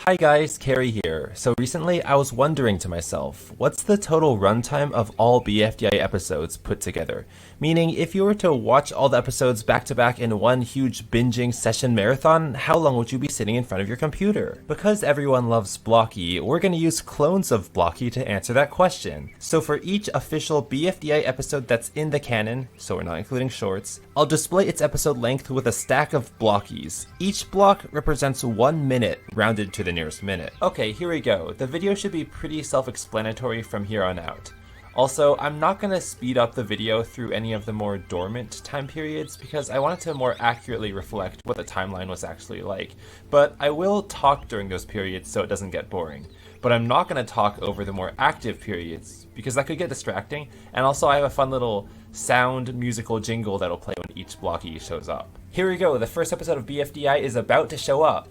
Hi guys, Carrie here. So recently I was wondering to myself, what's the total runtime of all BFDI episodes put together? Meaning, if you were to watch all the episodes back to back in one huge binging session marathon, how long would you be sitting in front of your computer? Because everyone loves Blocky, we're going to use clones of Blocky to answer that question. So for each official BFDI episode that's in the canon, so we're not including shorts, I'll display its episode length with a stack of blockies. Each block represents 1 minute, rounded to the nearest minute. Okay, here we go. The video should be pretty self-explanatory from here on out. Also, I'm not going to speed up the video through any of the more dormant time periods because I want it to more accurately reflect what the timeline was actually like. But I will talk during those periods so it doesn't get boring. But I'm not going to talk over the more active periods because that could get distracting. And also I have a fun little sound musical jingle that'll play when each blocky shows up. Here we go. The first episode of BFDI is about to show up.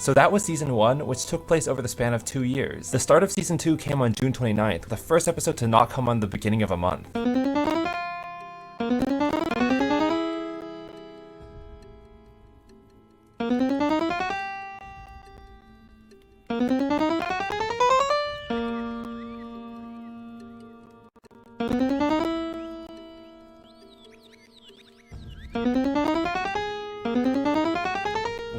So that was Season 1, which took place over the span of 2 years. The start of Season 2 came on June 29th, the first episode to not come on the beginning of a month.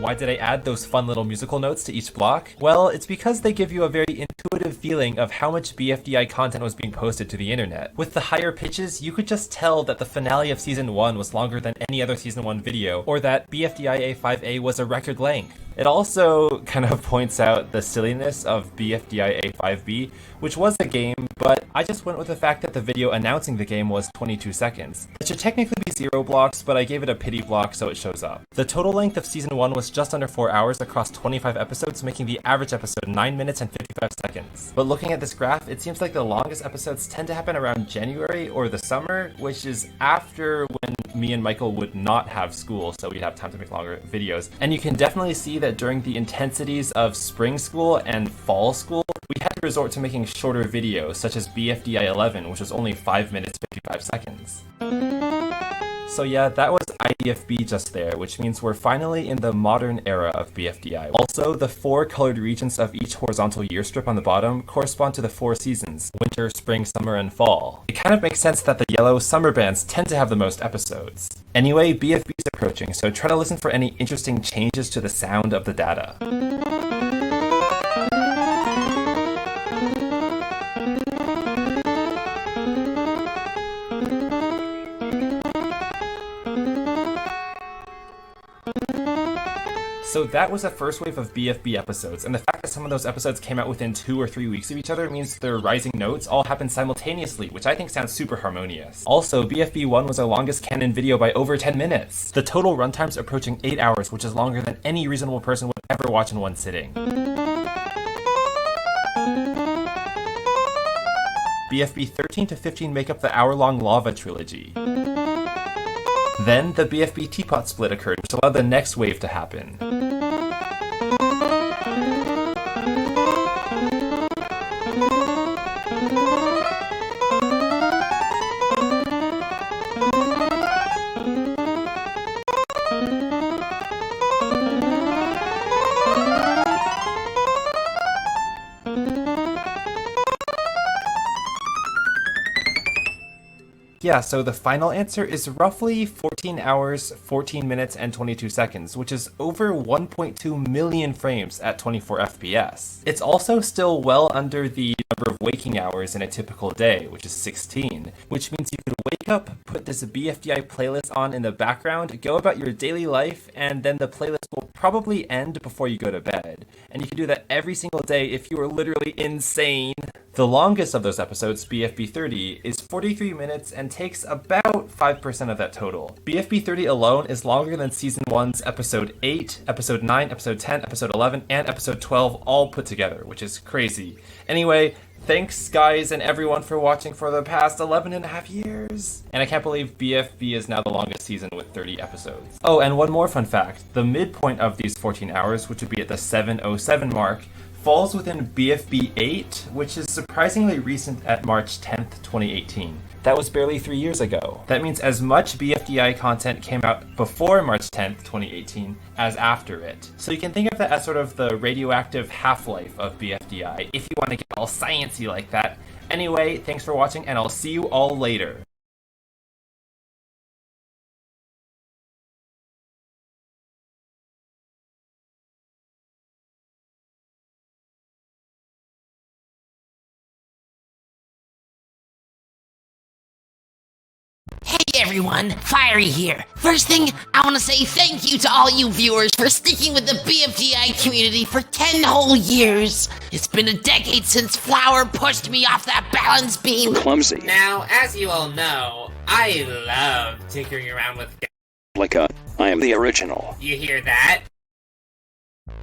Why did I add those fun little musical notes to each block? Well, it's because they give you a very intuitive feeling of how much BFDI content was being posted to the internet. With the higher pitches, you could just tell that the finale of Season 1 was longer than any other Season 1 video, or that BFDI A5A was a record length. It also kind of points out the silliness of BFDI A5B, which was a game, but I just went with the fact that the video announcing the game was 22 seconds. It should technically be 0 blocks, but I gave it a pity block so it shows up. The total length of Season 1 was just under 4 hours across 25 episodes, making the average episode 9 minutes and 55 seconds. But looking at this graph, it seems like the longest episodes tend to happen around January or the summer, which is after when me and Michael would not have school, so we'd have time to make longer videos. And you can definitely see that during the intensities of spring school and fall school, we had to resort to making shorter videos, such as BFDI 11, which was only 5 minutes 55 seconds. So yeah, that was IDFB just there, which means we're finally in the modern era of BFDI. Also, the 4 colored regions of each horizontal year strip on the bottom correspond to the 4 seasons: winter, spring, summer, and fall. It kind of makes sense that the yellow summer bands tend to have the most episodes. Anyway, BFB is approaching, so try to listen for any interesting changes to the sound of the data. So that was the first wave of BFB episodes, and the fact that some of those episodes came out within 2 or 3 weeks of each other means their rising notes all happened simultaneously, which I think sounds super harmonious. Also, BFB 1 was our longest canon video by over 10 minutes. The total runtime's approaching 8 hours, which is longer than any reasonable person would ever watch in one sitting. BFB 13 to 15 make up the hour-long Lava trilogy. Then, the BFB teapot split occurred, which allowed the next wave to happen. Yeah, so the final answer is roughly 14 hours, 14 minutes, and 22 seconds, which is over 1.2 million frames at 24 FPS. It's also still well under the number of waking hours in a typical day, which is 16, which means you could wake up, put this BFDI playlist on in the background, go about your daily life, and then the playlist will probably end before you go to bed. And you can do that every single day if you are literally insane. The longest of those episodes, BFB 30, is 43 minutes and takes about 5% of that total. BFB 30 alone is longer than Season 1's Episode 8, Episode 9, Episode 10, Episode 11, and Episode 12 all put together, which is crazy. Anyway, thanks guys and everyone for watching for the past 11 and a half years. And I can't believe BFB is now the longest season with 30 episodes. Oh, and one more fun fact. The midpoint of these 14 hours, which would be at the 7:07 mark, falls within BFB 8, which is surprisingly recent at March 10th, 2018. That was barely 3 years ago. That means as much BFDI content came out before March 10th, 2018 as after it. So you can think of that as sort of the radioactive half-life of BFDI, if you want to get all sciencey like that. Anyway, thanks for watching, and I'll see you all later. Hey everyone, Fiery here. First thing, I want to say thank you to all you viewers for sticking with the BFDI community for 10 whole years. It's been a decade since Flower pushed me off that balance beam. Clumsy. Now, as you all know, I love tinkering around with I am the original. You hear that?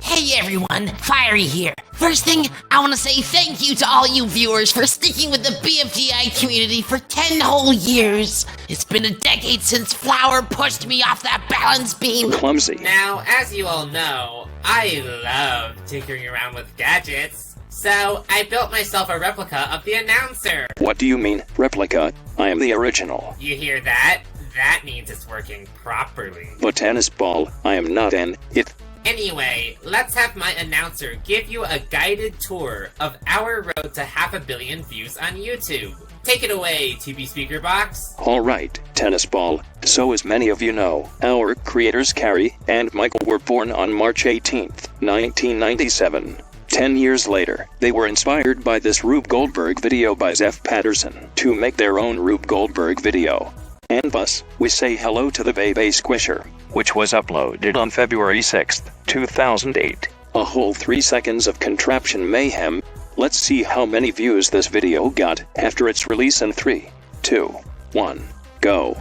Hey everyone, Fiery here. First thing, I want to say thank you to all you viewers for sticking with the BFDI community for 10 whole years. It's been a decade since Flower pushed me off that balance beam. Clumsy. Now, as you all know, I love tinkering around with gadgets. So, I built myself a replica of the announcer. What do you mean, replica? I am the original. You hear that? That means it's working properly. But tennis ball, I am not it. Anyway, let's have my announcer give you a guided tour of our road to 500 million views on YouTube. Take it away, TV Speaker Box. Alright, tennis ball. So as many of you know, our creators Carrie and Michael were born on March 18th, 1997. 10 years later, they were inspired by this Rube Goldberg video by Jeff Patterson to make their own Rube Goldberg video. And thus, we say hello to the Baby Squisher, which was uploaded on February 6th, 2008. A whole 3 seconds of contraption mayhem. Let's see how many views this video got after its release in 3, 2, 1, go.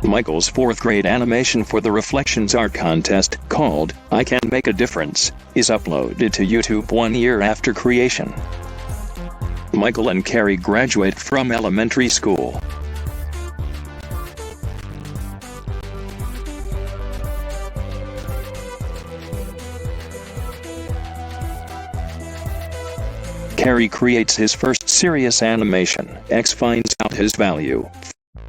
Michael's 4th grade animation for the Reflections Art Contest, called I Can Make a Difference, is uploaded to YouTube 1 year after creation. Michael and Carrie graduate from elementary school. Carrie creates his first serious animation. X finds out his value.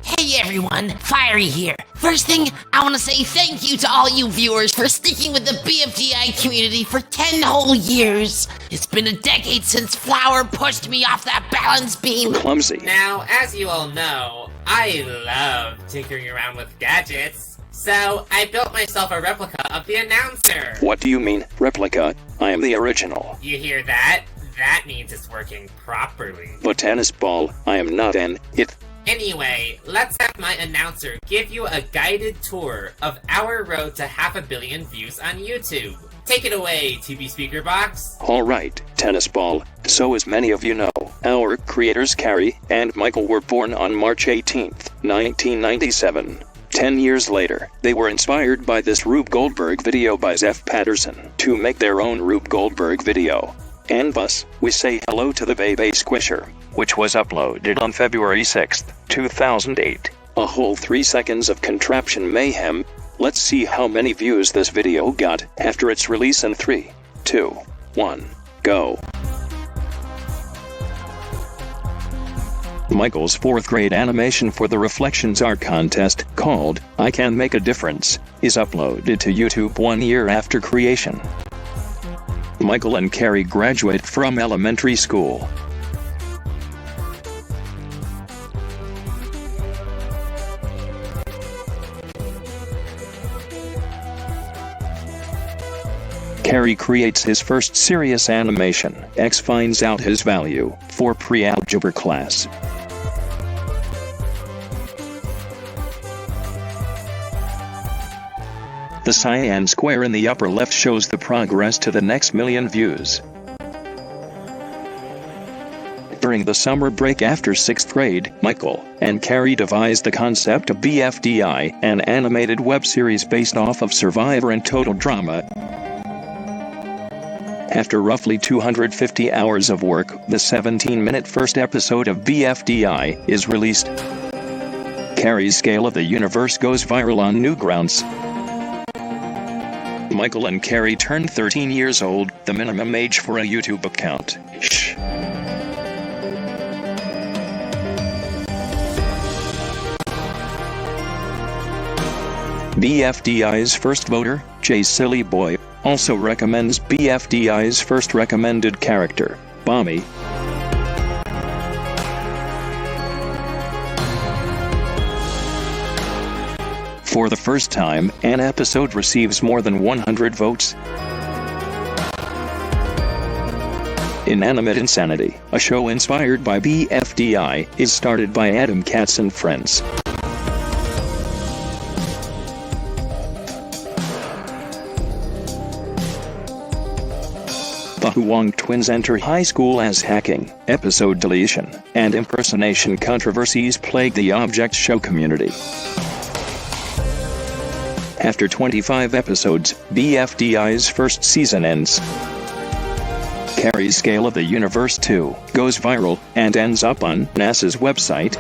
Hey everyone, Fiery here. First thing, I want to say thank you to all you viewers for sticking with the BFDI community for 10 whole years. It's been a decade since Flower pushed me off that balance beam. Clumsy. Now, as you all know, I love tinkering around with gadgets. So, I built myself a replica of the announcer. What do you mean, replica? I am the original. You hear that? That means it's working properly. But tennis ball, I am not it. Anyway, let's have my announcer give you a guided tour of our road to 500 million views on YouTube. Take it away, TV Speaker Box. Alright, tennis ball. So as many of you know, our creators Carrie and Michael were born on March 18th, 1997. 10 years later, they were inspired by this Rube Goldberg video by Jeff Patterson to make their own Rube Goldberg video. And thus, we say hello to the Baby Squisher, which was uploaded on February 6th, 2008. A whole 3 seconds of contraption mayhem. Let's see how many views this video got after its release in 3, 2, 1, go. Michael's 4th grade animation for the Reflections Art Contest, called I Can Make a Difference, is uploaded to YouTube 1 year after creation. Michael and Carrie graduate from elementary school. Carrie creates his first serious animation. X finds out his value for pre-algebra class. The cyan square in the upper left shows the progress to the next million views. During the summer break after 6th grade, Michael and Carrie devised the concept of BFDI, an animated web series based off of Survivor and Total Drama. After roughly 250 hours of work, the 17-minute first episode of BFDI is released. Carrie's Scale of the Universe goes viral on Newgrounds. Michael and Carrie turned 13 years old, the minimum age for a YouTube account. Shh. BFDI's first voter, Jay Silly Boy, also recommends BFDI's first recommended character, Bommy. For the first time, an episode receives more than 100 votes. Inanimate Insanity, a show inspired by BFDI, is started by Adam Katz and friends. The Huang twins enter high school as hacking, episode deletion, and impersonation controversies plague the Object Show community. After 25 episodes, BFDI's first season ends. Carrie's Scale of the Universe 2 goes viral and ends up on NASA's website.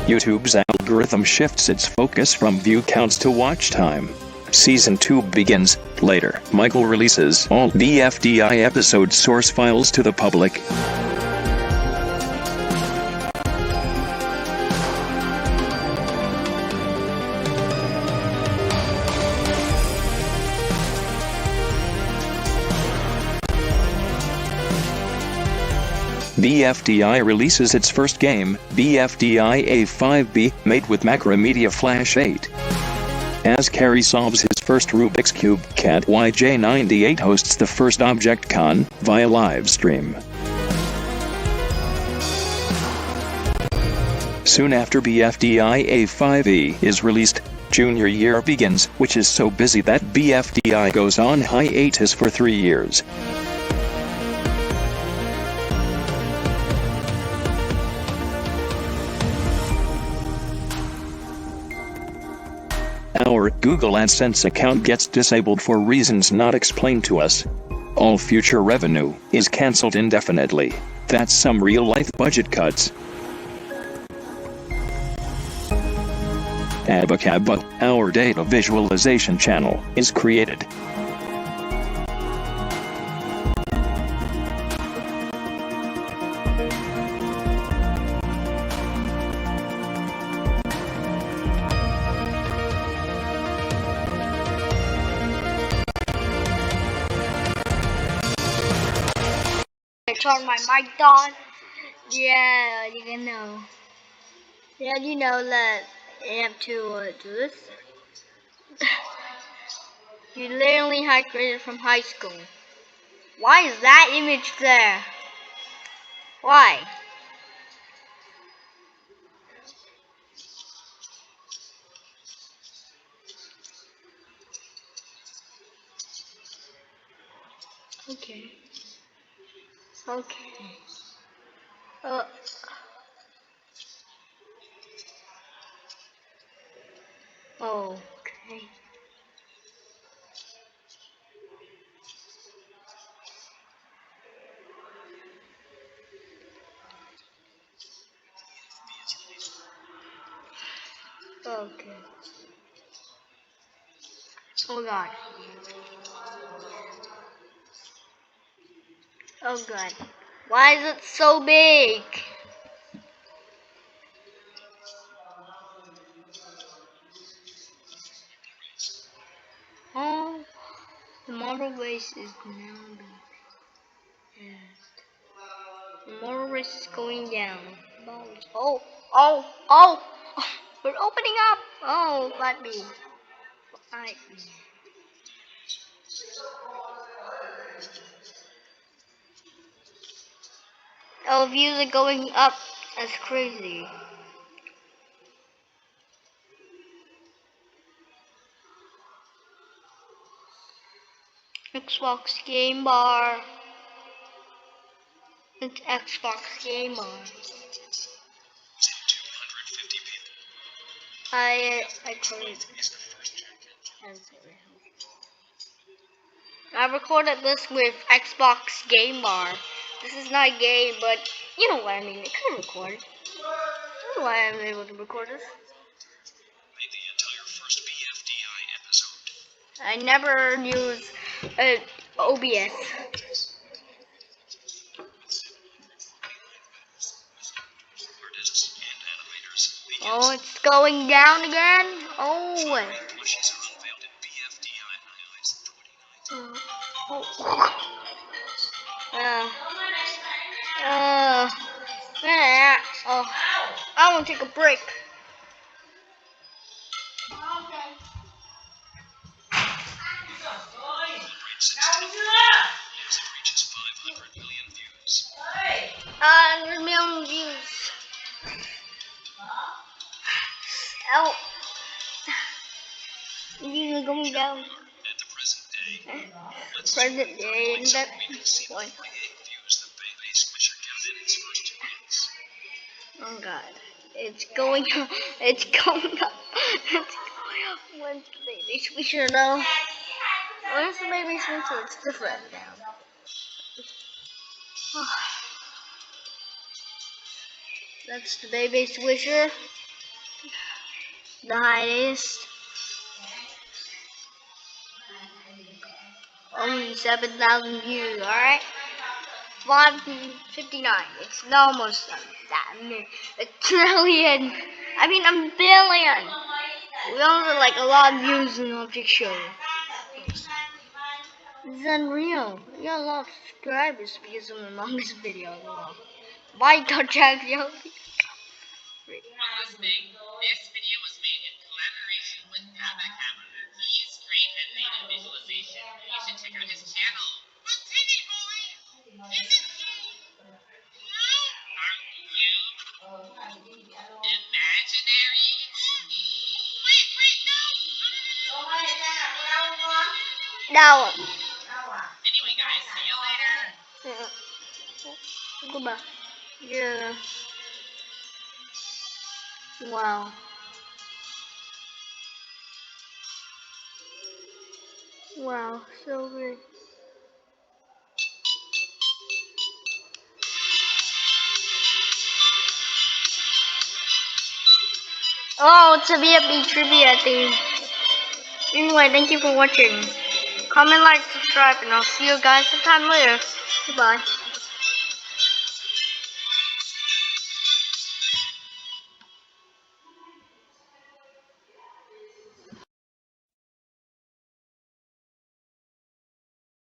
YouTube's algorithm shifts its focus from view counts to watch time. Season 2 begins. Later, Michael releases all BFDI episode source files to the public. BFDI releases its first game, BFDI A5B, made with Macromedia Flash 8. As Carrie solves his first Rubik's Cube, Cat YJ98 hosts the first Object Con via live stream. Soon after BFDI A5E is released, junior year begins, which is so busy that BFDI goes on hiatus for 3 years. Our Google AdSense account gets disabled for reasons not explained to us. All future revenue is cancelled indefinitely. That's some real-life budget cuts. Abacaba, our data visualization channel, is created. Turn my mic on. Yeah, you know. Yeah, you know that I have to do this. You literally had graduated from high school. Why is that image there? Why? Okay. Okay. Okay. Okay. Oh God. Oh God. Why is it so big? Oh, the marble race is now being. The marble race is going down. Oh, oh, oh! We're opening up. Oh, let me. Our views are going up as crazy. Xbox Game Bar. It's Xbox Game Bar. I recorded this with Xbox Game Bar. This is not a game, but you know what I mean. It can record. You know why I'm able to record this. I never use OBS. Oh, it's going down again. Oh. Yeah. Oh, I want to take a break. Million views. Oh, views are going down. Present day, and that one. Oh God, it's going up. It's going up. It's going up. When's the baby switcher though? When's the baby switcher? It's different now. That's the baby swisher. The highest. Only 7,000 views, alright? 559. It's almost that. A trillion. I mean, a billion. We only have like a lot of views in our picture. It's unreal. We got a lot of subscribers because of my longest video. Why don't you? This video was made in collaboration with Papa Camera. He is great at data visualization. You should check out his channel. But Teddy boy, isn't he? How are you? Imaginary? Wait, no! Now. Anyway, guys, see you later. Yeah. Goodbye. Yeah. Wow. Wow, so good. Oh, it's a VFB trivia thing. Anyway, thank you for watching. Comment, like, subscribe, and I'll see you guys sometime later. Goodbye.